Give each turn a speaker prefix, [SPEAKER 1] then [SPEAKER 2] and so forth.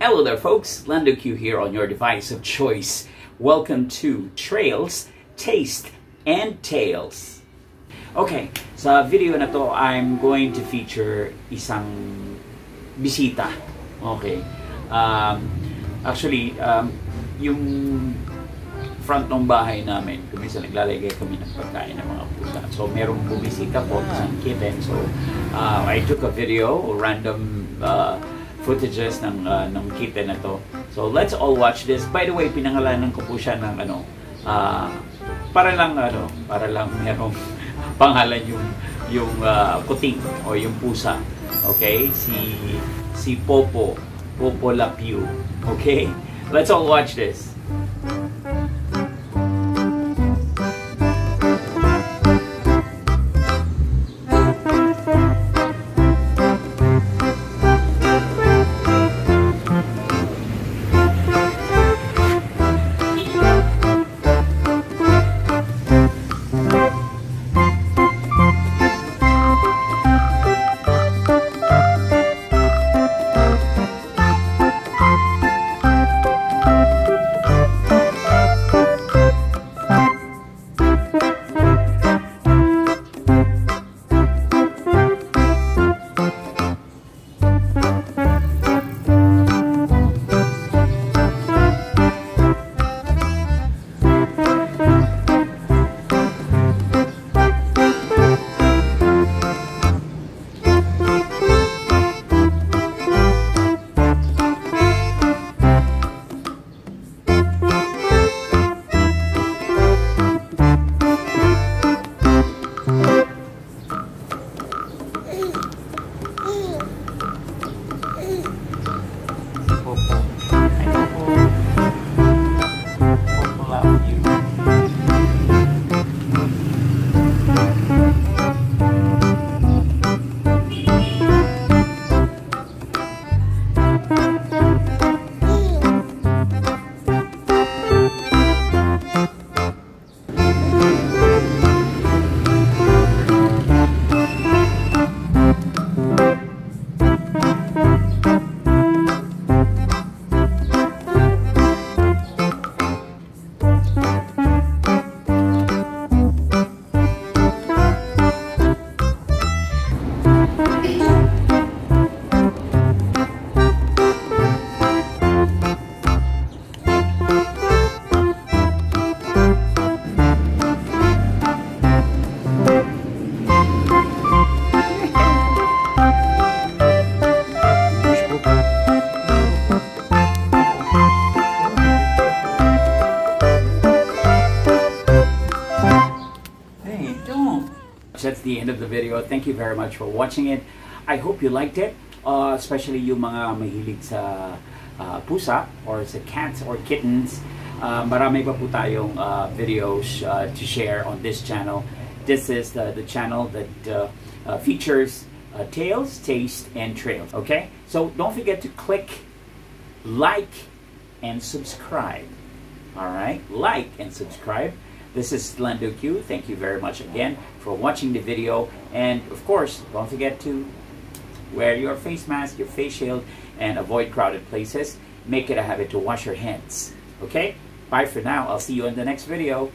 [SPEAKER 1] Hello there folks, Lando Q here on your device of choice. Welcome to Trails, Taste, and Tales. Okay, sa video na to, I'm going to feature isang bisita. Okay. Actually, yung front ng bahay namin, kumisa naglalagay kami ng pagkain ng mga pusa. So, merong bumisita po, isang kitten. So, I took a video, random footages ng kitten na to. So, let's all watch this. By the way, pinangalanan ko po siya ng para lang merong pangalan yung kuting o yung pusa. Okay? Si PoPo Le Piu. Okay? Let's all watch this. That's the end of the video. Thank you very much for watching it. I hope you liked it, especially yung mga mahilig sa pusa or sa cats or kittens. Marami pa po tayong videos to share on this channel. This is the channel that features Tales, Taste, and Trails. Okay? So don't forget to click like and subscribe. Alright? Like and subscribe. This is Lando Q. Thank you very much again for watching the video. And of course, don't forget to wear your face mask, your face shield, and avoid crowded places. Make it a habit to wash your hands. Okay? Bye for now. I'll see you in the next video.